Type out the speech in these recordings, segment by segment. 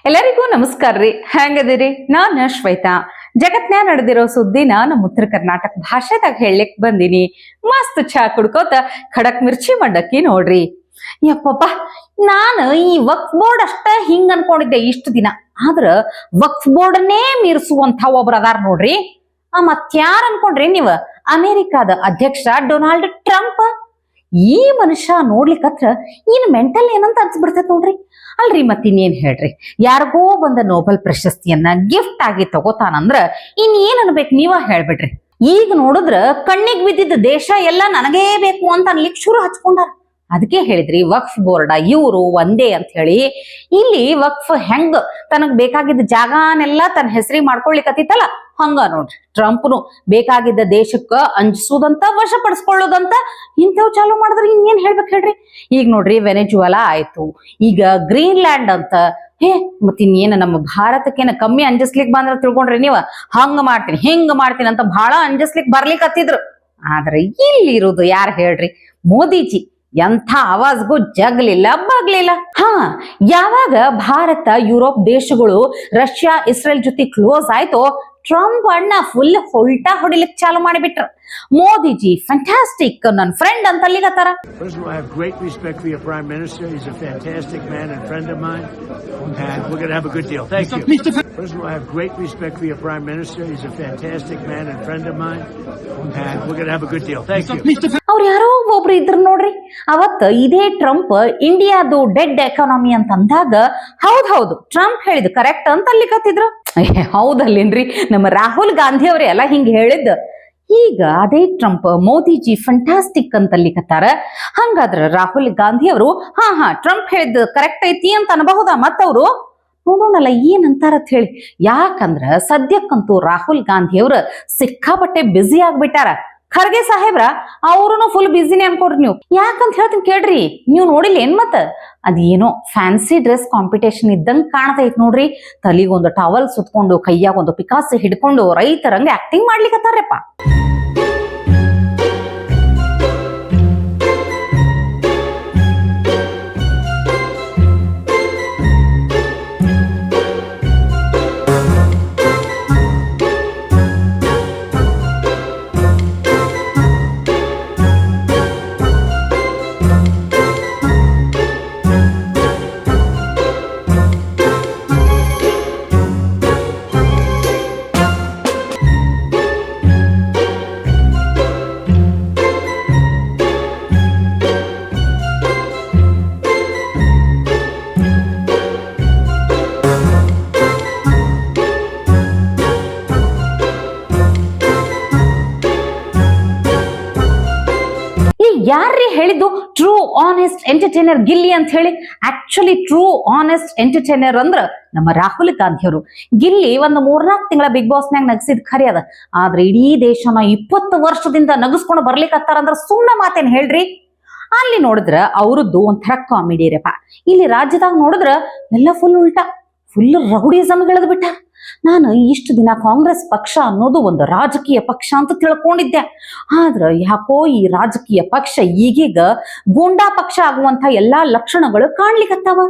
ಎಲ್ಲರಿಗೂ ನಮಸ್ಕಾರ ರೀ. ಹೆಂಗದಿರಿ? ನಾನು ಶ್ವೇತಾ. ಜಗತ್ನ್ಯಾಗ ನಡೆದಿರೋ ಸುದ್ದಿನ ನಮ್ಮ ಉತ್ತರ ಕರ್ನಾಟಕ ಭಾಷೆದಾಗ ಹೇಳಲಿಕ್ ಬಂದಿನಿ. ಮಸ್ತ್ ಚಾ ಕುಡ್ಕೋತ ಖಡಕ್ ಮಿರ್ಚಿ ಮಂಡಕ್ಕಿ ನೋಡ್ರಿ. ಯಪ್ಪಪ್ಪ, ನಾನು ಈ ವಕ್ಫ್ ಬೋರ್ಡ್ ಅಷ್ಟ ಹಿಂಗ ಅನ್ಕೊಂಡಿದ್ದೆ ಇಷ್ಟು ದಿನ. ಆದ್ರ ವಕ್ಫ್ ಬೋರ್ಡ್ನೇ ಮೀರಿಸುವಂತ ಒಬ್ರು ಅದಾರ ನೋಡ್ರಿ. ಮತ್ಯಾರ ಅನ್ಕೊಂಡ್ರಿ ನೀವ್? ಅಮೆರಿಕಾದ ಅಧ್ಯಕ್ಷ ಡೊನಾಲ್ಡ್ ಟ್ರಂಪ್. ಈ ಮನುಷ್ಯ ನೋಡ್ಲಿಕ್ಕತ್ರ ಇನ್ ಮೆಂಟಲ್ ಏನಂತ ಅನ್ಸ್ಬಿಡ್ತೈತ್ ನೋಡ್ರಿ. ಅಲ್ರಿ ಮತ್ತಿನ್ನೇನ್ ಹೇಳ್ರಿ, ಯಾರಿಗೋ ಬಂದ ನೋಬೆಲ್ ಪ್ರಶಸ್ತಿಯನ್ನ ಗಿಫ್ಟ್ ಆಗಿ ತಗೋತಾನಂದ್ರ ಏನ್ ಅನ್ಬೇಕು ನೀವ ಹೇಳ್ಬಿಡ್ರಿ. ಈಗ ನೋಡಿದ್ರ ಕಣ್ಣಿಗೆ ಬಿದ್ದಿದ್ದ ದೇಶ ಎಲ್ಲ ನನಗೇ ಬೇಕು ಅಂತ ಅನ್ಲಿಕ್ ಶುರು ಹಚ್ಕೊಂಡಾರ. ಅದಕ್ಕೆ ಹೇಳಿದ್ರಿ ವಕ್ಫ್ ಬೋರ್ಡ ಇವರು ಒಂದೇ ಅಂತ ಹೇಳಿ. ಇಲ್ಲಿ ವಕ್ಫ್ ಹೆಂಗ್ ತನಗ್ ಬೇಕಾಗಿದ್ದ ಜಾಗನೆಲ್ಲ ತನ್ನ ಹೆಸರಿ ಮಾಡ್ಕೊಳ್ಲಿಕ್ಕತ್ತಿತ್ತಲ್ಲ, ಹಂಗ ನೋಡ್ರಿ ಟ್ರಂಪ್ನು ಬೇಕಾಗಿದ್ದ ದೇಶಕ್ಕ ಅಂಜಿಸೋದಂತ, ವಶಪಡಿಸ್ಕೊಳ್ಳೋದಂತ ಇಂಥವ್ ಚಾಲು ಮಾಡಿದ್ರೆ ಇನ್ನೇನ್ ಹೇಳ್ಬೇಕು ಹೇಳ್ರಿ. ಈಗ ನೋಡ್ರಿ ವೆನೆಜುವೆಲಾ ಆಯ್ತು, ಈಗ ಗ್ರೀನ್ಲ್ಯಾಂಡ್ ಅಂತ. ಮತ್ತಿನ್ನೇನ ನಮ್ಮ ಭಾರತಕ್ಕೇನ ಕಮ್ಮಿ ಅಂಜಿಸ್ಲಿಕ್ ಬಂದ್ರ ತಿಳ್ಕೊಂಡ್ರಿ ನೀವ? ಹಂಗ ಮಾಡ್ತೀನಿ ಹಿಂಗ ಮಾಡ್ತೀನಿ ಅಂತ ಬಹಳ ಅಂಜಿಸ್ಲಿಕ್ ಬರ್ಲಿಕ್ ಹತ್ತಿದ್ರು. ಆದ್ರೆ ಇಲ್ಲಿ ಇರೋದು ಯಾರು ಹೇಳ್ರಿ? ಮೋದಿಜಿ. ಎಂಥ ಆವಾಜ್ಗೂ ಜಗ್ಲಿಲ್ಲ ಬಗ್ಲಿಲ್ಲ. ಯಾವಾಗ ಭಾರತ ಯುರೋಪ್ ದೇಶಗಳು ರಷ್ಯಾ ಇಸ್ರೇಲ್ ಜೊತೆ ಕ್ಲೋಸ್ ಆಯ್ತು, ಟ್ರಂಪ್ ಅಣ್ಣ ಫುಲ್ ಹೊಲ್ಟಾ ಹೊಡಿಲಿಕ್ ಚಾಲು ಮಾಡಿಬಿಟ್ರ. ಮೋದಿಜಿ ಫ್ಯಾಂಟಾಸ್ಟಿಕ್, ನನ್ನ ಫ್ರೆಂಡ್ ಅಂತ ಅಲ್ಲಿಗತ್ತಾರ. First of all, I have great respect for your Prime Minister. He's a fantastic man and friend of mine, and we're going to have a good deal. Thank you. First of all, I have great respect for your Prime Minister. He's a fantastic man and friend of mine, and we're going to have a good deal. Thank you. ಅವ್ರು ಯಾರೋ ಒಬ್ರು ಇದ್ರು ನೋಡ್ರಿ. ಅವತ್ ಇದೇ Trump ಇಂಡಿಯಾದು dead economy ಅಂತ ಅಂದಾಗ ಹೌದು ಟ್ರಂಪ್ ಹೇಳಿದ್ ಕರೆಕ್ಟ್ ಅಂತ ಅಲ್ಲಿ ಕತ್ತಿದ್ರು. ಹೌದಲ್ಲೇನ್ರಿ, ನಮ್ಮ ರಾಹುಲ್ ಗಾಂಧಿ ಅವರೇ ಎಲ್ಲ ಹಿಂಗ್ ಹೇಳಿದ್ದ. ಈಗ ಅದೇ ಟ್ರಂಪ್ ಮೋದಿಜಿ ಫ್ಯಾಂಟಾಸ್ಟಿಕ್ ಅಂತ ಅಲ್ಲಿ ಕತ್ತಾರ. ಹಂಗಾದ್ರ ರಾಹುಲ್ ಗಾಂಧಿ ಅವರು ಟ್ರಂಪ್ ಹೇಳಿದ್ ಕರೆಕ್ಟ್ ಐತಿ ಅಂತ ಅನ್ಬಹುದಾ? ಮತ್ತವ್ರು ನೋಡೋಣಲ್ಲ ಏನಂತಾರ ಅಂತ ಹೇಳಿ. ಯಾಕಂದ್ರ ಸದ್ಯಕ್ಕಂತೂ ರಾಹುಲ್ ಗಾಂಧಿ ಅವ್ರ ಸಿಕ್ಕಾಪಟ್ಟೆ ಬ್ಯುಸಿ ಆಗ್ಬಿಟ್ಟಾರ. ಖರ್ಗೆ ಸಾಹೇಬ್ರ ಅವ್ರು ಫುಲ್ ಬಿಸಿನೇ ಅನ್ಕೊಡ್ರಿ ನೀವು. ಯಾಕಂತ ಹೇಳ್ತೀನಿ ಕೇಳ್ರಿ, ನೀವು ನೋಡಿಲ್ಲ ಏನ್ ಮತ್ತ? ಅದೇನೋ ಫ್ಯಾನ್ಸಿ ಡ್ರೆಸ್ ಕಾಂಪಿಟೇಷನ್ ಇದ್ದಂಗ ಕಾಣತೈತ್ ನೋಡ್ರಿ. ತಲಿಗೊಂದು ಟವಲ್ ಸುತ್ಕೊಂಡು ಕೈಯಾಗ ಒಂದು ಪಿಕಾಸಿ ಹಿಡ್ಕೊಂಡು ರೈತರಂಗ ಆಕ್ಟಿಂಗ್ ಮಾಡ್ಲಿಕ್ಕತ್ತಾರಪ್ಪ. ಯಾರ್ರೀ ಹೇಳಿದ್ದು ಟ್ರೂ ಆನೆಸ್ಟ್ ಎಂಟರ್ಟೈನರ್ ಗಿಲ್ಲಿ ಅಂತ ಹೇಳಿ? ಆಕ್ಚುಲಿ ಟ್ರೂ ಆನೆಸ್ಟ್ ಎಂಟರ್ಟೈನರ್ ಅಂದ್ರ ನಮ್ಮ ರಾಹುಲ್ ಗಾಂಧಿ ಅವರು. ಗಿಲ್ಲಿ ಒಂದು 3-4 ತಿಂಗಳ ಬಿಗ್ ಬಾಸ್ನ್ಯಾಗ ನಗಸಿದ್ ಖರೆ ಅದ. ಆದ್ರೆ ಇಡೀ ದೇಶನ 20 ವರ್ಷದಿಂದ ನಗಸ್ಕೊಂಡು ಬರ್ಲಿಕ್ಕತ್ತಾರಂದ್ರ ಸುಮ್ಮನೆ ಮಾತೇನ್ ಹೇಳ್ರಿ. ಅಲ್ಲಿ ನೋಡಿದ್ರ ಅವ್ರದ್ದು ಒಂಥರ ಕಾಮಿಡಿ ರಪ್ಪ. ಇಲ್ಲಿ ರಾಜ್ಯದಾಗ ನೋಡಿದ್ರ ಎಲ್ಲ ಫುಲ್ ಉಲ್ಟಾ, ಫುಲ್ ರೌಡಿಸಮ್ ಗಿಳದ್ ಬಿಟ್ಟ. ನಾನು ಇಷ್ಟು ದಿನ ಕಾಂಗ್ರೆಸ್ ಪಕ್ಷ ಅನ್ನೋದು ಒಂದು ರಾಜಕೀಯ ಪಕ್ಷ ಅಂತ ತಿಳ್ಕೊಂಡಿದ್ದೆ. ಆದ್ರ ಯಾಕೋ ಈ ರಾಜಕೀಯ ಪಕ್ಷ ಈಗೀಗ ಗೂಂಡಾ ಪಕ್ಷ ಆಗುವಂತ ಎಲ್ಲಾ ಲಕ್ಷಣಗಳು ಕಾಣ್ಲಿಕ್ಕತ್ತಾವ.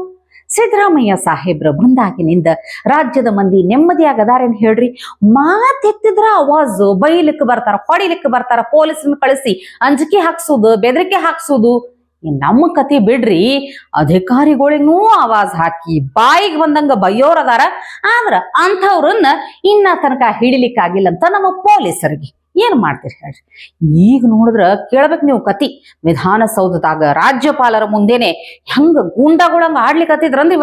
ಸಿದ್ದರಾಮಯ್ಯ ಸಾಹೇಬ್ರ ಬಂದಾಗಿನಿಂದ ರಾಜ್ಯದ ಮಂದಿ ನೆಮ್ಮದಿಯಾಗದಾರೇನ್ ಹೇಳ್ರಿ? ಮಾತೆತ್ತಿದ್ರ ಅವಾಜ್ ಬೈಲಿಕ್ಕೆ ಬರ್ತಾರ, ಹೊಡಿಲಿಕ್ಕೆ ಬರ್ತಾರ, ಪೊಲೀಸರನ್ನ ಕಳಿಸಿ ಅಂಜಿಕೆ ಹಾಕ್ಸುದು, ಬೆದರಿಕೆ ಹಾಕ್ಸುದು. ನಮ್ಮ ಕತಿ ಬಿಡ್ರಿ, ಅಧಿಕಾರಿಗಳಿಗೂ ಆವಾಜ್ ಹಾಕಿ ಬಾಯಿಗೆ ಬಂದಂಗ ಬೈಯೋರದಾರ. ಆದ್ರ ಅಂಥವ್ರನ್ನ ಇನ್ನ ತನಕ ಹಿಡಿಲಿಕ್ಕಾಗಿಲ್ಲ ಅಂತ ನಮ್ಮ ಪೊಲೀಸರಿಗೆ ಏನ್ ಮಾಡ್ತೀರಿ ಹೇಳ್ರಿ? ಈಗ ನೋಡಿದ್ರ ಕೇಳ್ಬೇಕು ನೀವು ಕತಿ. ವಿಧಾನಸೌಧದಾಗ ರಾಜ್ಯಪಾಲರ ಮುಂದೆನೆ ಹೆಂಗ ಗೂಂಡಾಗುಳಂಗ ಆಡ್ಲಿಕ್ಕತ್ತಿದ್ರಂದ್ರ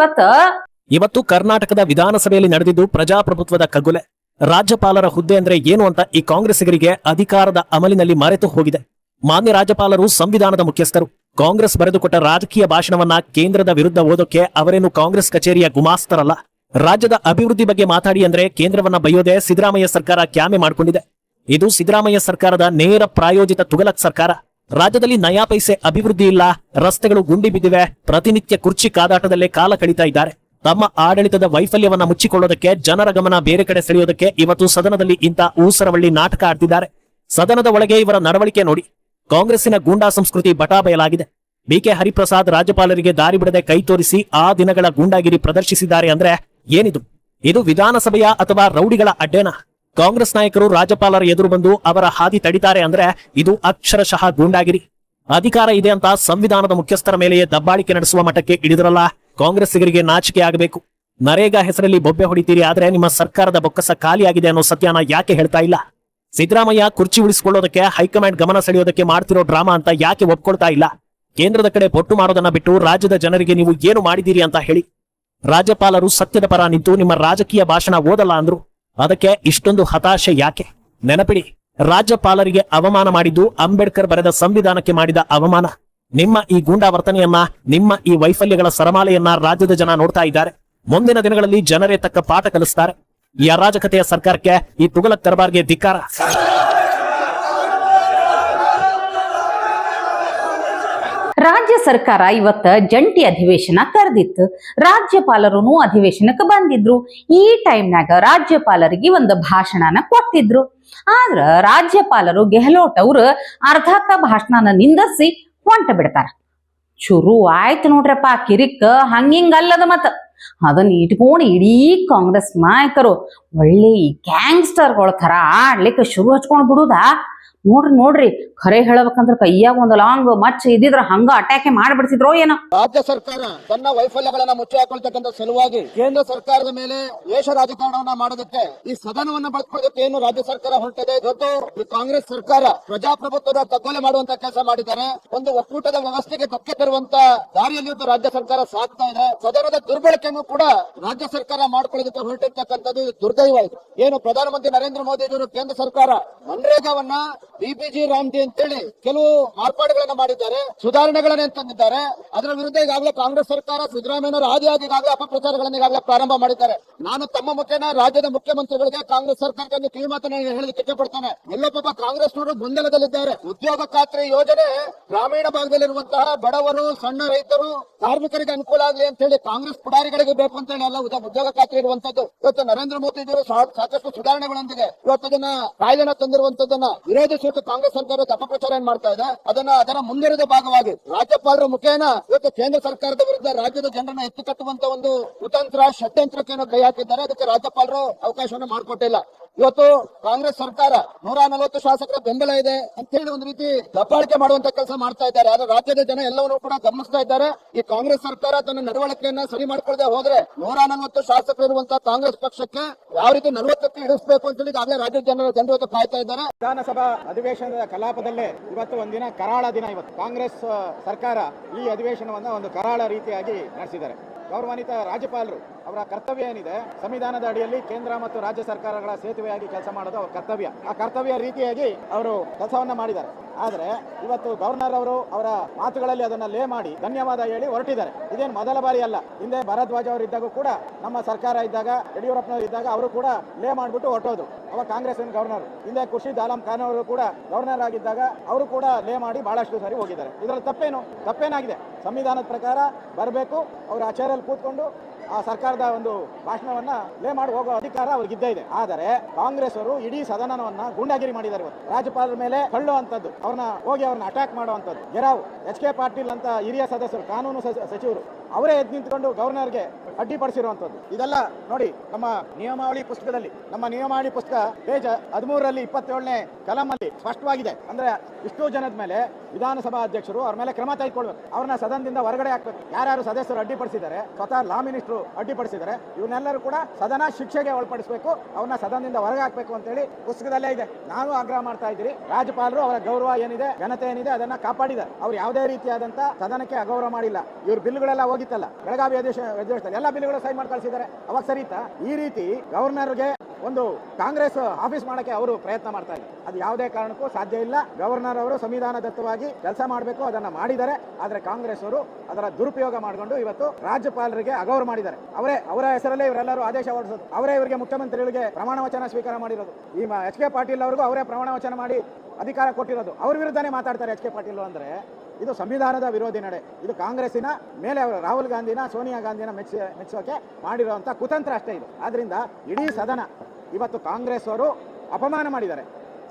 ಇವತ್ತು ಕರ್ನಾಟಕದ ವಿಧಾನಸಭೆಯಲ್ಲಿ ನಡೆದಿದ್ದು ಪ್ರಜಾಪ್ರಭುತ್ವದ ಕಗ್ಗೊಲೆ. ರಾಜ್ಯಪಾಲರ ಹುದ್ದೆ ಅಂದ್ರೆ ಏನು ಅಂತ ಈ ಕಾಂಗ್ರೆಸ್ಸಿಗರಿಗೆ ಅಧಿಕಾರದ ಅಮಲಿನಲ್ಲಿ ಮರೆತು ಹೋಗಿದೆ. ಮಾನ್ಯ ರಾಜ್ಯಪಾಲರು ಸಂವಿಧಾನದ ಮುಖ್ಯಸ್ಥರು. ಕಾಂಗ್ರೆಸ್ ಬರೆದುಕೊಟ್ಟ ರಾಜಕೀಯ ಭಾಷಣವನ್ನ ಕೇಂದ್ರದ ವಿರುದ್ಧ ಓದೋಕೆ ಅವರೇನು ಕಾಂಗ್ರೆಸ್ ಕಚೇರಿಯ ಗುಮಾಸ್ತರಲ್ಲ. ರಾಜ್ಯದ ಅಭಿವೃದ್ಧಿ ಬಗ್ಗೆ ಮಾತಾಡಿ ಅಂದ್ರೆ ಕೇಂದ್ರವನ್ನ ಬೈಯೋದೇ ಸಿದ್ದರಾಮಯ್ಯ ಸರ್ಕಾರ ಕ್ಯಾಮೆ ಮಾಡಿಕೊಂಡಿದೆ. ಇದು ಸಿದ್ದರಾಮಯ್ಯ ಸರ್ಕಾರದ ನೇರ ಪ್ರಾಯೋಜಿತ ತುಗಲಕ್ ಸರ್ಕಾರ. ರಾಜ್ಯದಲ್ಲಿ ನಯಾ ಪೈಸೆ ಅಭಿವೃದ್ಧಿ ಇಲ್ಲ, ರಸ್ತೆಗಳು ಗುಂಡಿ ಬಿದ್ದಿವೆ, ಪ್ರತಿನಿತ್ಯ ಕುರ್ಚಿ ಕಾದಾಟದಲ್ಲೇ ಕಾಲ ಕಳೀತಾ ಇದ್ದಾರೆ. ತಮ್ಮ ಆಡಳಿತದ ವೈಫಲ್ಯವನ್ನ ಮುಚ್ಚಿಕೊಳ್ಳೋದಕ್ಕೆ, ಜನರ ಗಮನ ಬೇರೆ ಕಡೆ ಸೆಳೆಯೋದಕ್ಕೆ ಇವತ್ತು ಸದನದಲ್ಲಿ ಇಂಥ ಊಸರವಳ್ಳಿ ನಾಟಕ ಆಡ್ತಿದ್ದಾರೆ. ಸದನದ ಒಳಗೆ ಇವರ ನಡವಳಿಕೆ ನೋಡಿ. ಕಾಂಗ್ರೆಸ್ಸಿನ ಗೂಂಡಾ ಸಂಸ್ಕೃತಿ ಬಟಾ ಬಯಲಾಗಿದೆ. ಬಿಕೆ ಹರಿಪ್ರಸಾದ್ ರಾಜ್ಯಪಾಲರಿಗೆ ದಾರಿ ಬಿಡದೆ ಕೈ ತೋರಿಸಿ ಆ ದಿನಗಳ ಗೂಂಡಾಗಿರಿ ಪ್ರದರ್ಶಿಸಿದ್ದಾರೆ ಅಂದ್ರೆ ಏನಿದು? ಇದು ವಿಧಾನಸಭೆಯ ಅಥವಾ ರೌಡಿಗಳ ಅಡ್ಡೇನ? ಕಾಂಗ್ರೆಸ್ ನಾಯಕರು ರಾಜ್ಯಪಾಲರ ಎದುರು ಬಂದು ಅವರ ಹಾದಿ ತಡಿತಾರೆ ಅಂದ್ರೆ ಇದು ಅಕ್ಷರಶಃ ಗೂಂಡಾಗಿರಿ. ಅಧಿಕಾರ ಇದೆ ಅಂತ ಸಂವಿಧಾನದ ಮುಖ್ಯಸ್ಥರ ಮೇಲೆಯೇ ದಬ್ಬಾಳಿಕೆ ನಡೆಸುವ ಮಟ್ಟಕ್ಕೆ ಇಳಿದ್ರಲ್ಲ, ಕಾಂಗ್ರೆಸ್ಸಿಗರಿಗೆ ನಾಚಿಕೆ ಆಗಬೇಕು. ನರೇಗಾ ಹೆಸರಲ್ಲಿ ಬೊಬ್ಬೆ ಹೊಡಿತೀರಿ, ಆದ್ರೆ ನಿಮ್ಮ ಸರ್ಕಾರದ ಬೊಕ್ಕಸ ಖಾಲಿಯಾಗಿದೆ ಅನ್ನೋ ಸತ್ಯನ ಯಾಕೆ ಹೇಳ್ತಾ ಇಲ್ಲ? ಸಿದ್ದರಾಮಯ್ಯ ಕುರ್ಚಿ ಉಳಿಸಿಕೊಳ್ಳೋದಕ್ಕೆ ಹೈಕಮಾಂಡ್ ಗಮನ ಸೆಳೆಯೋದಕ್ಕೆ ಮಾಡ್ತಿರೋ ಡ್ರಾಮಾ ಅಂತ ಯಾಕೆ ಒಪ್ಕೊಳ್ತಾ ಇಲ್ಲ? ಕೇಂದ್ರದ ಕಡೆ ಬೊಟ್ಟು ಮಾಡೋದನ್ನ ಬಿಟ್ಟು ರಾಜ್ಯದ ಜನರಿಗೆ ನೀವು ಏನು ಮಾಡಿದ್ದೀರಿ ಅಂತ ಹೇಳಿ. ರಾಜ್ಯಪಾಲರು ಸತ್ಯದ ಪರ ನಿಂತು ನಿಮ್ಮ ರಾಜಕೀಯ ಭಾಷಣ ಓದಲ್ಲ ಅಂದ್ರು, ಅದಕ್ಕೆ ಇಷ್ಟೊಂದು ಹತಾಶೆ ಯಾಕೆ? ನೆನಪಿಡಿ, ರಾಜ್ಯಪಾಲರಿಗೆ ಅವಮಾನ ಮಾಡಿದ್ದು ಅಂಬೇಡ್ಕರ್ ಬರೆದ ಸಂವಿಧಾನಕ್ಕೆ ಮಾಡಿದ ಅವಮಾನ. ನಿಮ್ಮ ಈ ಗೂಂಡಾ ವರ್ತನೆಯನ್ನ, ನಿಮ್ಮ ಈ ವೈಫಲ್ಯಗಳ ಸರಮಾಲೆಯನ್ನ ರಾಜ್ಯದ ಜನ ನೋಡ್ತಾ ಇದ್ದಾರೆ. ಮುಂದಿನ ದಿನಗಳಲ್ಲಿ ಜನರೇ ತಕ್ಕ ಪಾಠ ಕಲಿಸ್ತಾರೆ. ಈ ಅರಾಜಕತೆಯ ಸರ್ಕಾರಕ್ಕೆ, ಈ ತುಗಲಕ್ ದರ್ಬಾರ್ಗೆ ಧಿಕ್ಕಾರ. ರಾಜ್ಯ ಸರ್ಕಾರ ಇವತ್ತ ಜಂಟಿ ಅಧಿವೇಶನ ಕರೆದಿತ್ತು. ರಾಜ್ಯಪಾಲರು ಅಧಿವೇಶನಕ್ಕೆ ಬಂದಿದ್ರು. ಈ ಟೈಮ್ನಾಗ ರಾಜ್ಯಪಾಲರಿಗೆ ಒಂದು ಭಾಷಣನ ಕೊಟ್ಟಿದ್ರು. ಆದ್ರ ರಾಜ್ಯಪಾಲರು ಗೆಹ್ಲೋಟ್ ಅವ್ರು ಅರ್ಧಕ್ಕ ಭಾಷಣನ ನಿಂದಿಸಿ ಹೊಂಟ ಬಿಡ್ತಾರ. ಶುರು ಆಯ್ತು ನೋಡ್ರಪ್ಪ ಕಿರಿಕ್. ಹಂಗಿಂಗಲ್ಲದ ಮತ್ತ ಅದನ್ನ ಇಟ್ಕೊಂಡು ಇಡೀ ಕಾಂಗ್ರೆಸ್ ನಾಯಕರು ಒಳ್ಳೆ ಈ ಗ್ಯಾಂಗ್ಸ್ಟರ್ಗಳ ತರ ಆಡ್ಲಿಕ್ಕೆ ಶುರು ಹಚ್ಕೊಂಡ್ ಬಿಡುದಾ. ನೋಡ್ರಿ ಖರೆ ಹೇಳಬೇಕಂದ್ರ ಕೈಯಾಗ ಒಂದು ಲಾಂಗ್ ಮಚ್ಚ ಇದ್ದಿದ್ರ ಹಂಗ ಅಟ್ಯಾಕೆ ಮಾಡ್ಬಿಡ್ತಿದ್ರೋ ಏನೋ. ರಾಜ್ಯ ಸರ್ಕಾರ ತನ್ನ ವೈಫಲ್ಯಗಳನ್ನ ಮುಚ್ಚಿ ಹಾಕೊಳ್ತಕ್ಕಂಥ ಸಲುವಾಗಿ ಕೇಂದ್ರ ಸರ್ಕಾರದ ಮೇಲೆ ವೇಷ ರಾಜಕಾರಣವನ್ನ ಮಾಡೋದಕ್ಕೆ, ಈ ಸದನವನ್ನ ಬಳಸ್ಕೊಳ್ಳೋದಕ್ಕೆ ಏನು ರಾಜ್ಯ ಸರ್ಕಾರ ಹೊರಟಿದೆ. ಇವತ್ತು ಈ ಕಾಂಗ್ರೆಸ್ ಸರ್ಕಾರ ಪ್ರಜಾಪ್ರಭುತ್ವದ ಕಗ್ಗೊಲೆ ಮಾಡುವಂತ ಕೆಲಸ ಮಾಡಿದ್ದಾರೆ. ಒಂದು ಒಕ್ಕೂಟದ ವ್ಯವಸ್ಥೆಗೆ ಧಕ್ಕೆ ತರುವಂತ ದಾರಿಯಲ್ಲಿ ಇವತ್ತು ರಾಜ್ಯ ಸರ್ಕಾರ ಸಾಗ್ತಾ ಇದೆ. ಸದನದ ದುರ್ಬಳಕೆಯನ್ನು ಕೂಡ ರಾಜ್ಯ ಸರ್ಕಾರ ಮಾಡ್ಕೊಳ್ಳೋದಕ್ಕೆ ಹೊರಟಿರ್ತಕ್ಕಂಥದ್ದು ದುರ್ದೈವ. ಇದು ಏನು ಪ್ರಧಾನಮಂತ್ರಿ ನರೇಂದ್ರ ಮೋದಿ ಅವರು ಕೇಂದ್ರ ಸರ್ಕಾರ ಮನ್ರೇಗಾವನ್ನ ಬಿಪಿಜಿ ರಾಮ್ಜಿ ಅಂತೇಳಿ ಕೆಲವು ಮಾರ್ಪಾಡುಗಳನ್ನ ಮಾಡಿದ್ದಾರೆ, ಸುಧಾರಣೆಗಳನ್ನ ತಂದಿದ್ದಾರೆ. ಅದರ ವಿರುದ್ಧ ಈಗಾಗಲೇ ಕಾಂಗ್ರೆಸ್ ಸರ್ಕಾರ ಸಿದ್ದರಾಮಯ್ಯನವರ ಆದಿಯಾಗಿ ಈಗಾಗಲೇ ಅಪಪ್ರಚಾರಗಳನ್ನು ಈಗಾಗಲೇ ಪ್ರಾರಂಭ ಮಾಡಿದ್ದಾರೆ. ನಾನು ತಮ್ಮ ಮುಖೇನ ರಾಜ್ಯದ ಮುಖ್ಯಮಂತ್ರಿಗಳಿಗೆ ಕಾಂಗ್ರೆಸ್ ಸರ್ಕಾರಕ್ಕೆ ಕಿವಿ ಮಾತನ್ನ ಹೇಳಲಿಕ್ಕೆ ಇಷ್ಟಪಡ್ತೇನೆ. ಎಲ್ಲೋ ಪಾಪ ಕಾಂಗ್ರೆಸ್ನವರು ಗೊಂದಲದಲ್ಲಿದ್ದಾರೆ. ಉದ್ಯೋಗ ಖಾತ್ರಿ ಯೋಜನೆ ಗ್ರಾಮೀಣ ಭಾಗದಲ್ಲಿರುವಂತಹ ಬಡವರು, ಸಣ್ಣ ರೈತರು, ಕಾರ್ಮಿಕರಿಗೆ ಅನುಕೂಲ ಆಗಲಿ ಅಂತ ಹೇಳಿ ಕಾಂಗ್ರೆಸ್ ಪುಡಾರಿಗಳಿಗೆ ಬೇಕು ಅಂತ ಹೇಳಿ ಎಲ್ಲ ಉದ್ಯೋಗ ಖಾತ್ರಿ ಇರುವಂತದ್ದು. ಇವತ್ತು ನರೇಂದ್ರ ಮೋದಿ ಅವರು ಸಾಕಷ್ಟು ಸುಧಾರಣೆಗಳೊಂದಿಗೆ ಇವತ್ತು ಅದನ್ನ ಕಾಯ್ದೆನ ತಂದಿರುವಂತದ್ದನ್ನ ವಿರೋಧಿಸಿ ಕಾಂಗ್ರೆಸ್ ಸರ್ಕಾರ ಅಪಪ್ರಚಾರ ಏನ್ ಮಾಡ್ತಾ ಇದೆ, ಅದರ ಮುಂದಿರದ ಭಾಗವಾಗಿ ರಾಜ್ಯಪಾಲರ ಮುಖೇನ ಇವತ್ತು ಕೇಂದ್ರ ಸರ್ಕಾರದ ವಿರುದ್ಧ ರಾಜ್ಯದ ಜನರನ್ನ ಎತ್ತಿ ಕಟ್ಟುವಂತ ಒಂದು ಕುತಂತ್ರ, ಷಡ್ಯಂತ್ರಕ್ಕೆ ಕೈ ಹಾಕಿದ್ದಾರೆ. ಅದಕ್ಕೆ ರಾಜ್ಯಪಾಲರು ಅವಕಾಶವನ್ನು ಮಾಡಿಕೊಟ್ಟಿಲ್ಲ. ಇವತ್ತು ಕಾಂಗ್ರೆಸ್ ಸರ್ಕಾರ 140 ಶಾಸಕರ ಬೆಂಬಲ ಇದೆ ಅಂತ ಹೇಳಿ ಒಂದು ರೀತಿ ದಬ್ಬಾಳಿಕೆ ಮಾಡುವಂತ ಕೆಲಸ ಮಾಡ್ತಾ ಇದ್ದಾರೆ. ಆದ್ರೆ ರಾಜ್ಯದ ಜನ ಎಲ್ಲವನ್ನೂ ಕೂಡ ಗಮನಿಸ್ತಾ ಇದ್ದಾರೆ. ಈ ಕಾಂಗ್ರೆಸ್ ಸರ್ಕಾರ ತನ್ನ ನಡವಳಿಕೆಯನ್ನ ಸರಿ ಮಾಡ್ಕೊಳ್ಳದೆ ಹೋದ್ರೆ 140 ಶಾಸಕರು ಇರುವಂತಹ ಕಾಂಗ್ರೆಸ್ ಪಕ್ಷಕ್ಕೆ ಯಾವ ರೀತಿ 40ಕ್ಕೆ ಇಳಿಸಬೇಕು ಅಂತ ಹೇಳಿ ಈಗಾಗಲೇ ರಾಜ್ಯದ ಜನರು ಕಾಯ್ತಾ ಇದ್ದಾರೆ. ವಿಧಾನಸಭಾ ಅಧಿವೇಶನದ ಕಲಾಪದಲ್ಲೇ ಇವತ್ತು ಒಂದಿನ ಕರಾಳ ದಿನ. ಇವತ್ತು ಕಾಂಗ್ರೆಸ್ ಸರ್ಕಾರ ಈ ಅಧಿವೇಶನವನ್ನ ಒಂದು ಕರಾಳ ರೀತಿಯಾಗಿ ನಡೆಸಿದ್ದಾರೆ. ಗೌರವಾನ್ವಿತ ರಾಜ್ಯಪಾಲರು ಅವರ ಕರ್ತವ್ಯ ಏನಿದೆ, ಸಂವಿಧಾನದ ಅಡಿಯಲ್ಲಿ ಕೇಂದ್ರ ಮತ್ತು ರಾಜ್ಯ ಸರ್ಕಾರಗಳ ಸೇತುವೆಯಾಗಿ ಕೆಲಸ ಮಾಡೋದು ಅವರ ಕರ್ತವ್ಯ. ಆ ಕರ್ತವ್ಯ ರೀತಿಯಾಗಿ ಅವರು ಕೆಲಸವನ್ನ ಮಾಡಿದ್ದಾರೆ. ಆದ್ರೆ ಇವತ್ತು ಗವರ್ನರ್ ಅವರು ಅವರ ಮಾತುಗಳಲ್ಲಿ ಅದನ್ನ ಲೇ ಮಾಡಿ ಧನ್ಯವಾದ ಹೇಳಿ ಹೊರಟಿದ್ದಾರೆ. ಇದೇನು ಮೊದಲ ಬಾರಿ ಅಲ್ಲ. ಹಿಂದೆ ಭರದ್ವಾಜ್ ಅವರು ಇದ್ದಾಗ ಕೂಡ, ನಮ್ಮ ಸರ್ಕಾರ ಇದ್ದಾಗ, ಯಡಿಯೂರಪ್ಪನವರು ಇದ್ದಾಗ ಅವರು ಕೂಡ ಲೇ ಮಾಡಿಬಿಟ್ಟು ಹೊರಟೋದು. ಅವಾಗ ಕಾಂಗ್ರೆಸ್ ಗವರ್ನರ್. ಹಿಂದೆ ಖುರ್ಷಿದ್ ಆಲಂ ಖಾನ್ ಅವರು ಕೂಡ ಗವರ್ನರ್ ಆಗಿದ್ದಾಗ ಅವರು ಕೂಡ ಲೇ ಮಾಡಿ ಬಹಳಷ್ಟು ಸಾರಿ ಹೋಗಿದ್ದಾರೆ. ಇದರಲ್ಲಿ ತಪ್ಪೇನಾಗಿದೆ? ಸಂವಿಧಾನದ ಪ್ರಕಾರ ಬರಬೇಕು, ಅವರು ಆ ಚೇರಲ್ಲಿ ಕೂತ್ಕೊಂಡು ಆ ಸರ್ಕಾರದ ಒಂದು ಭಾಷಣವನ್ನ ಲೇ ಮಾಡಿ ಹೋಗೋ ಅಧಿಕಾರ ಅವ್ರಿಗಿದ್ದೇ ಇದೆ. ಆದರೆ ಕಾಂಗ್ರೆಸ್ ಅವರು ಇಡೀ ಸದನವನ್ನ ಗೂಂಡಾಗಿರಿ ಮಾಡಿದ್ದಾರೆ. ಇವತ್ತು ರಾಜ್ಯಪಾಲರ ಮೇಲೆ ತಳ್ಳುವಂತದ್ದು, ಅವ್ರನ್ನ ಅಟ್ಯಾಕ್ ಮಾಡುವಂತದ್ದು. ಗೆರಾವ್ ಎಚ್.ಕೆ. ಪಾಟೀಲ್ ಅಂತ ಹಿರಿಯ ಸದಸ್ಯರು, ಕಾನೂನು ಸಚಿವರು, ಅವರೇ ಎದ್ದು ನಿಂತ್ಕೊಂಡು ಗವರ್ನರ್ಗೆ ಅಡ್ಡಿಪಡಿಸಿರುವಂತದ್ದು. ಇದೆಲ್ಲ ನೋಡಿ ನಮ್ಮ ನಿಯಮಾವಳಿ ಪುಸ್ತಕದಲ್ಲಿ, ನಮ್ಮ ನಿಯಮಾವಳಿ ಪುಸ್ತಕ ಪೇಜ್ 13ರಲ್ಲಿ 27ನೇ ಕಲಮಲ್ಲಿ ಸ್ಪಷ್ಟವಾಗಿದೆ. ಅಂದ್ರೆ ಇಷ್ಟು ಜನದ ಮೇಲೆ ವಿಧಾನಸಭಾ ಅಧ್ಯಕ್ಷರು ಅವ್ರ ಮೇಲೆ ಕ್ರಮ ತೆಗೆದುಕೊಳ್ಬೇಕು, ಅವ್ರನ್ನ ಸದನದಿಂದ ಹೊರಗಡೆ ಹಾಕ್ಬೇಕು. ಯಾರ್ಯಾರು ಸದಸ್ಯರು ಅಡ್ಡಿಪಡಿಸಿದ್ದಾರೆ, ಸ್ವತಃ ಲಾ ಮಿನಿಸ್ಟರ್ ಅಡ್ಡಿಪಡಿಸಿದ್ದಾರೆ, ಇವನ್ನೆಲ್ಲರೂ ಕೂಡ ಸದನ ಶಿಕ್ಷೆಗೆ ಒಳಪಡಿಸಬೇಕು, ಅವ್ರನ್ನ ಸದನದಿಂದ ಹೊರಗೆ ಹಾಕ್ಬೇಕು ಅಂತ ಹೇಳಿ ಪುಸ್ತಕದಲ್ಲೇ ಇದೆ. ನಾನು ಆಗ್ರಹ ಮಾಡ್ತಾ ಇದ್ದೀರಿ, ರಾಜ್ಯಪಾಲರು ಅವರ ಗೌರವ ಏನಿದೆ, ಘನತೆ ಏನಿದೆ ಅದನ್ನ ಕಾಪಾಡಿದ್ದಾರೆ. ಅವ್ರು ಯಾವುದೇ ರೀತಿಯಾದಂತ ಸದನಕ್ಕೆ ಅಗೌರವ ಮಾಡಿಲ್ಲ. ಇವ್ರ ಬಿಲ್ಗಳೆಲ್ಲ ಹೋಗಿತ್ತಲ್ಲ ಬೆಳಗಾವಿ ಅಧಿವೇಶನದಲ್ಲಿ, ಎಲ್ಲ ಬಿಲ್ಗಳು ಸೈನ್ ಮಾಡಿ ಕಳಿಸಿದ್ದಾರೆ. ಅವಾಗ ಸರಿತಾ? ಈ ರೀತಿ ಗವರ್ನರ್ಗೆ ಒಂದು ಕಾಂಗ್ರೆಸ್ ಆಫೀಸ್ ಮಾಡಕ್ಕೆ ಅವರು ಪ್ರಯತ್ನ ಮಾಡ್ತಾ ಇದ್ದಾರೆ. ಅದು ಯಾವುದೇ ಕಾರಣಕ್ಕೂ ಸಾಧ್ಯ ಇಲ್ಲ. ಗವರ್ನರ್ ಅವರು ಸಂವಿಧಾನದತ್ತವಾಗಿ ಕೆಲಸ ಮಾಡಬೇಕು, ಅದನ್ನ ಮಾಡಿದ್ದಾರೆ. ಆದ್ರೆ ಕಾಂಗ್ರೆಸ್ ಅವರು ಅದರ ದುರುಪಯೋಗ ಮಾಡಿಕೊಂಡು ಇವತ್ತು ರಾಜ್ಯಪಾಲರಿಗೆ ಅಗೌರವ ಮಾಡಿದ್ದಾರೆ. ಅವರ ಹೆಸರಲ್ಲೇ ಇವರೆಲ್ಲರೂ ಆದೇಶ ಹೊರಡಿಸೋದು, ಅವರೇ ಇವರಿಗೆ ಮುಖ್ಯಮಂತ್ರಿಗಳಿಗೆ ಪ್ರಮಾಣ ವಚನ ಸ್ವೀಕಾರ ಮಾಡಿರೋದು. ಈ ಎಚ್.ಕೆ. ಪಾಟೀಲ್ ಅವ್ರಿಗೂ ಅವರೇ ಪ್ರಮಾಣ ವಚನ ಮಾಡಿ ಅಧಿಕಾರ ಕೊಟ್ಟಿರೋದು. ಅವ್ರ ವಿರುದ್ಧನೇ ಮಾತಾಡ್ತಾರೆ ಎಚ್.ಕೆ. ಪಾಟೀಲ್ ಅಂದ್ರೆ. ಇದು ಸಂವಿಧಾನದ ವಿರೋಧಿ ನಡೆ. ಇದು ಕಾಂಗ್ರೆಸ್ಸಿನ ಮೇಲೆ ಅವರು ರಾಹುಲ್ ಗಾಂಧಿನ, ಸೋನಿಯಾ ಗಾಂಧಿನ ಮೆಚ್ಚೋಕೆ ಮಾಡಿರುವಂತ ಕುತಂತ್ರ ಅಷ್ಟೇ ಇದು. ಆದ್ರಿಂದ ಇಡೀ ಸದನ ಇವತ್ತು ಕಾಂಗ್ರೆಸ್ ಅವರು ಅಪಮಾನ ಮಾಡಿದ್ದಾರೆ,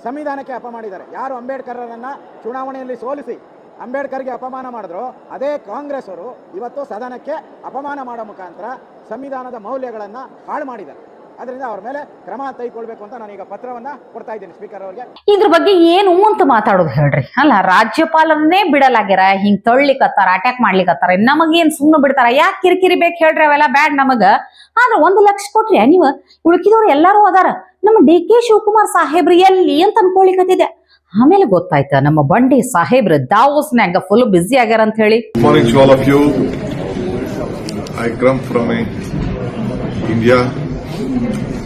ಸಂವಿಧಾನಕ್ಕೆ ಅಪಮಾನಿದ್ದಾರೆ. ಯಾರು ಅಂಬೇಡ್ಕರ್ರನ್ನ ಚುನಾವಣೆಯಲ್ಲಿ ಸೋಲಿಸಿ ಅಂಬೇಡ್ಕರ್ಗೆ ಅಪಮಾನ ಮಾಡಿದ್ರು, ಅದೇ ಕಾಂಗ್ರೆಸ್ ಅವರು ಇವತ್ತು ಸದನಕ್ಕೆ ಅಪಮಾನ ಮಾಡೋ ಮುಖಾಂತರ ಸಂವಿಧಾನದ ಮೌಲ್ಯಗಳನ್ನು ಹಾಳು ಮಾಡಿದ್ದಾರೆ. ಅದರಿಂದ ಅವ್ರ ಮೇಲೆ ಕ್ರಮ ತೆಗೆದುಕೊಳ್ಬೇಕು ಅಂತ ನಾನೀಗ ಪತ್ರವನ್ನ ಕೊಡ್ತಾ ಇದ್ದೀನಿ ಸ್ಪೀಕರ್ ಅವರಿಗೆ. ಇದ್ರ ಬಗ್ಗೆ ಏನು ಅಂತ ಮಾತಾಡೋದು ಹೇಳ್ರಿ. ಅಲ್ಲ, ರಾಜ್ಯಪಾಲನ್ನೇ ಬಿಡಲಾಗ್ಯಾರ, ಹಿಂಗ್ ತಳ್ಳಿಕತ್ತಾರ, ಅಟ್ಯಾಕ್ ಮಾಡ್ಲಿಕತ್ತಾರ, ನಮಗೇನ್ ಸುಮ್ಮನೆ ಬಿಡ್ತಾರ? ಯಾಕೆ ಕಿರಿಕಿರಿ ಬೇಕು ಹೇಳ್ರಿ? ಅವೆಲ್ಲ ಬ್ಯಾಡ್ ನಮಗ. ಆದ್ರೆ 1 ಲಕ್ಷ ಕೊಟ್ರಿ ನೀವು, ಉಳ್ಕಿದವ್ರು ಎಲ್ಲಾರು ಅದಾರ. ನಮ್ಮ DK ಶಿವಕುಮಾರ್ ಸಾಹೇಬ್ರು ಎಲ್ಲಿ ಅಂತ ಅನ್ಕೊಳಿಕತ್ತಿದೆ. ಆಮೇಲೆ ಗೊತ್ತಾಯ್ತ ನಮ್ಮ ಬಂಡಿ ಸಾಹೇಬ್ರು ದಾವೋಸ್ನ್ಯಾಗ ಫುಲ್ ಬಿಸಿ ಆಗ್ಯಾರ ಅಂತ ಹೇಳಿ. Good morning to all of you. I come from India,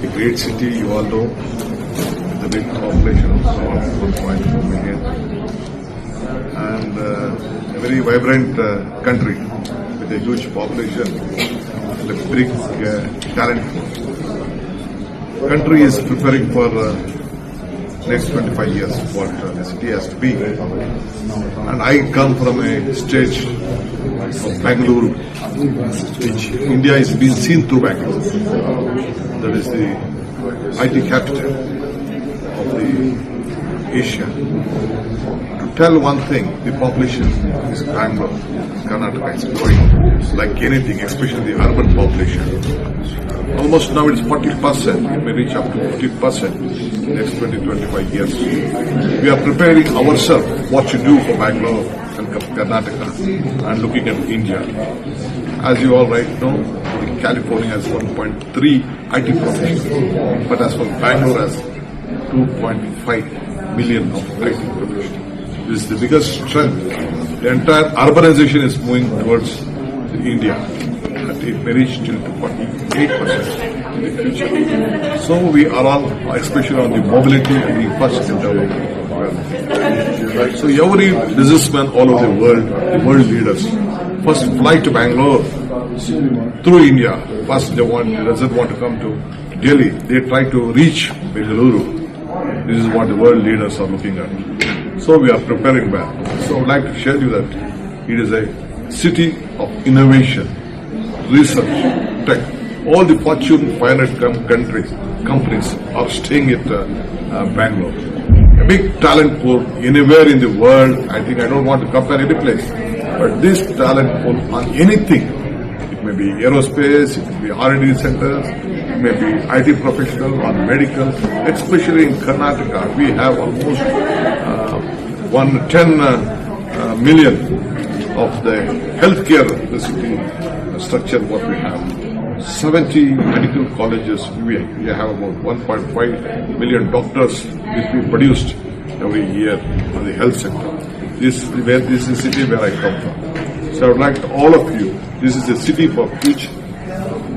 a great city, you all know, with a big population of around 4.4 million, and a very vibrant country with a huge population and a big talent pool. Country is preparing for next 25 years what the city has to be, and I come from a stage of Bangalore, which India is being seen through Bangalore. That is the IT capital of the Asia. To tell one thing, the population is Bangalore, Karnataka is growing like anything, especially the urban population. Almost now it's 40%. It may reach up to 50% in the next 20-25 years. We are preparing ourselves what to do for Bangalore and Karnataka and looking at India. As you all right know, California has 1.3 IT professionals, but as for Bangalore has 2.5 million of IT professionals. This is the biggest strength. The entire urbanization is moving towards India. It may reach till to 48% in the future. So we are all, especially on the mobility and the infrastructure development. Right. So every businessman all over the world leaders, first fly to Bangalore through India. First doesn't want to come to Delhi. They try to reach Bengaluru. This is what the world leaders are looking at. So we are preparing well. So I would like to share you that it is a city of innovation, research, tech. All the Fortune 500 companies are staying at Bangalore. A big talent pool anywhere in the world. I think I don't want to compare any place, but this talent pool on anything, it may be aerospace, it may be R&D centers, it may be IT professional or medical. Especially in Karnataka, we have almost 110 million of the healthcare facility structure what we have. 70 medical colleges. We have about 1.5 million doctors which we produced every year on the health sector. This is the city where I come from. So I would like all of you, this is a city for future.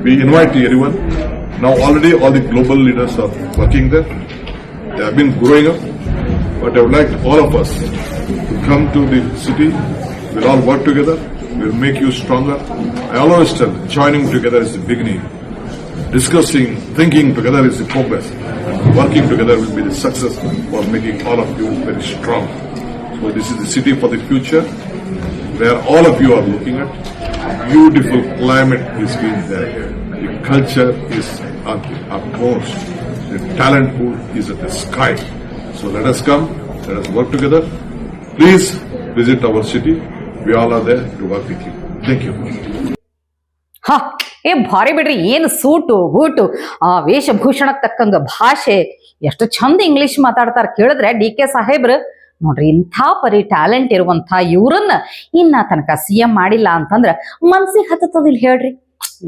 We invite everyone. Now already all the global leaders are working there. They have been growing up. But I would like all of us to come to the city. We'll all work together. We'll make you stronger. I always tell, joining together is the beginning. Discussing, thinking together is the progress. And working together will be the success for making all of you very strong. So this is the city for the future, where all of you are looking at. Beautiful climate is being there. The culture is at the utmost. The talent pool is at the sky. So let us come, let us work together. Please visit our city. We all are there to work with you. Thank you. ಹ ಭಾರಿ ಬಿಡ್ರಿ. ಏನು suit boot, ಆ ವೇಷಭೂಷಣಕ್ಕೆ ತಕ್ಕಂಗ ಭಾಷೆ, ಎಷ್ಟು ಚಂದ English ಮಾತಾಡ್ತಾರ ಕೇಳಿದ್ರೆ. DK ಸಾಹೇಬ್ರು ನೋಡ್ರಿ, ಇಂಥ ಪರಿ ಟ್ಯಾಲೆಂಟ್ ಇರುವಂತ ಇವ್ರನ್ನ ಇನ್ನ ತನಕ CM ಮಾಡಿಲ್ಲ ಅಂತಂದ್ರ ಮನ್ಸಿಗೆ ಹತ್ತದಿಲ್ಲ ಹೇಳ್ರಿ.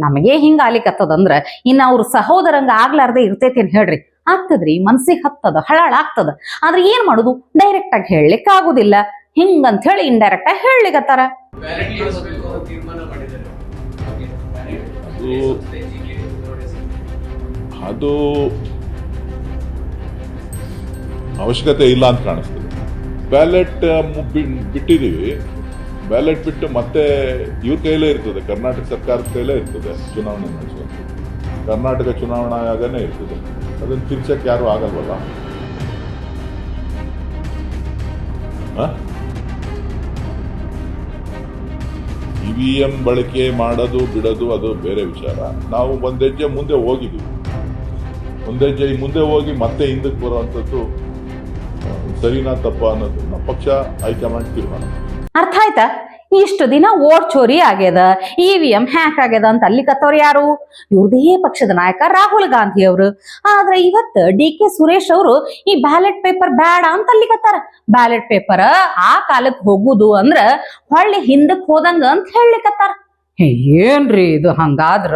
ನಮಗೆ ಹಿಂಗ ಆಲಿಕತ್ತದಂದ್ರ ಇನ್ನ ಅವ್ರ ಸಹೋದರಂಗ ಆಗ್ಲಾರ್ದೆ ಇರ್ತೈತಿ ಅಂತ ಹೇಳ್ರಿ. ಆಗ್ತದ್ರಿ, ಮನ್ಸಿಗೆ ಹತ್ತದ, ಹಳಾಳ ಆಗ್ತದ. ಆದ್ರೆ ಏನ್ ಮಾಡುದು, ಡೈರೆಕ್ಟ್ ಆಗಿ ಹೇಳಲಿಕ್ಕೆ ಆಗುದಿಲ್ಲ. ಹಿಂಗಂತ ಹೇಳಿ ಇಂಡೈರೆಕ್ಟ್ ಆಗಿ ಹೇಳಲಿಕತ್ತಾರ. ಅದು ಅವಶ್ಯಕತೆ ಇಲ್ಲ ಅಂತ ಕಾಣಿಸ್ತದೆ. ಬ್ಯಾಲೆಟ್ ಬಿಟ್ಟಿದ್ದೀವಿ. ಬ್ಯಾಲೆಟ್ ಬಿಟ್ಟು ಮತ್ತೆ ಇವ್ರ ಕೈಲೇ ಇರ್ತದೆ, ಕರ್ನಾಟಕ ಸರ್ಕಾರದ ಕೈಲೇ ಇರ್ತದೆ ಚುನಾವಣೆ ನಡೆಸುವಂತ. ಕರ್ನಾಟಕ ಚುನಾವಣಾ ಆಯೋಗನೇ ಇರ್ತದೆ. ಅದನ್ನು ತಿರ್ಚಕ್ಕೆ ಯಾರು ಆಗಲ್ವಲ್ಲ. EVM ಬಳಕೆ ಮಾಡೋದು ಬಿಡೋದು ಅದು ಬೇರೆ ವಿಚಾರ. ನಾವು ಒಂದೆಜ್ಜೆ ಮುಂದೆ ಹೋಗಿದ್ದೀವಿ. ಒಂದೆಜ್ಜೆ ಮುಂದೆ ಹೋಗಿ ಮತ್ತೆ ಹಿಂದಕ್ಕೆ ಬರುವಂಥದ್ದು ಸರಿನಾ ತಪ್ಪ ಅನ್ನೋದು ನಮ್ಮ ಪಕ್ಷ ಹೈಕಮಾಂಡ್ ತೀರ್ಮಾನ. ಅರ್ಥ ಆಯ್ತಾ? ಇಷ್ಟು ದಿನ ಓಟ್ ಚೋರಿ ಆಗ್ಯದ, EVM ಹ್ಯಾಕ್ ಆಗ್ಯದ ಅಂತ ಅಲ್ಲಿಕತ್ತವ್ರು ಯಾರು? ಇವ್ರದೇ ಪಕ್ಷದ ನಾಯಕ ರಾಹುಲ್ ಗಾಂಧಿ ಅವರು. ಆದ್ರೆ ಇವತ್ತು DK ಸುರೇಶ್ ಅವರು ಈ ಬ್ಯಾಲೆಟ್ ಪೇಪರ್ ಬೇಡ ಅಂತ ಅಲ್ಲಿಕತ್ತಾರ. ಬ್ಯಾಲೆಟ್ ಪೇಪರ್ ಆ ಕಾಲಕ್ಕೆ ಹೋಗುದು ಅಂದ್ರ ಹೊಳ್ಳಿ ಹಿಂದಕ್ ಹೋದಂಗ ಅಂತ ಹೇಳಿಕತ್ತಾರ. ಏನ್ರಿ ಇದು? ಹಂಗಾದ್ರ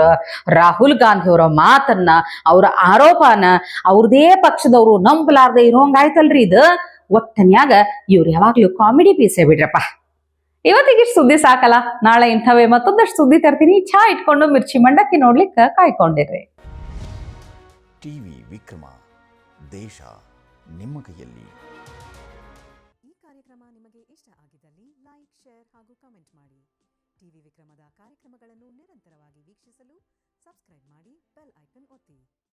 ರಾಹುಲ್ ಗಾಂಧಿ ಅವರ ಮಾತನ್ನ, ಅವರ ಆರೋಪನ ಅವ್ರದೇ ಪಕ್ಷದವರು ನಂಬಲಾರ್ದೆ ಇರೋಂಗಾಯ್ತಲ್ರಿ ಇದು. ಒಟ್ಟನ್ಯಾಗ ಇವ್ರು ಯಾವಾಗ್ಲೂ ಕಾಮಿಡಿ ಪೀಸೇ ಬಿಡ್ರಪ್ಪ. ಇವತ್ತಿಗೆ ಇಷ್ಟು ಸುದ್ದಿ ಸಾಕಲ್ಲ, ನಾಳೆ ಇಂಥವೇ ಮತ್ತೊಂದಷ್ಟು ಸುದ್ದಿ ತರ್ತೀನಿ. ಚಾ ಇಟ್ಕೊಂಡು ಮಿರ್ಚಿ ಮಂಡಕ್ಕಿ ನೋಡ್ಲಿಕ್ಕೆ ಕಾಯ್ಕೊಂಡಿರ್ರಿ. ಟಿವಿ ವಿಕ್ರಮ, ದೇಶ ನಿಮ್ಮ ಕೈಯಲ್ಲಿ. ಈ ಕಾರ್ಯಕ್ರಮ ನಿಮಗೆ ಇಷ್ಟ ಆಗಿದ್ದಲ್ಲಿ ಲೈಕ್, ಶೇರ್ ಹಾಗೂ ಕಮೆಂಟ್ ಮಾಡಿ. ಟಿವಿ ವಿಕ್ರಮದ ಕಾರ್ಯಕ್ರಮಗಳನ್ನು ನಿರಂತರವಾಗಿ ವೀಕ್ಷಿಸಲು ಸಬ್ಸ್ಕ್ರೈಬ್ ಮಾಡಿ, ಬೆಲ್ ಐಕನ್ ಒತ್ತಿ.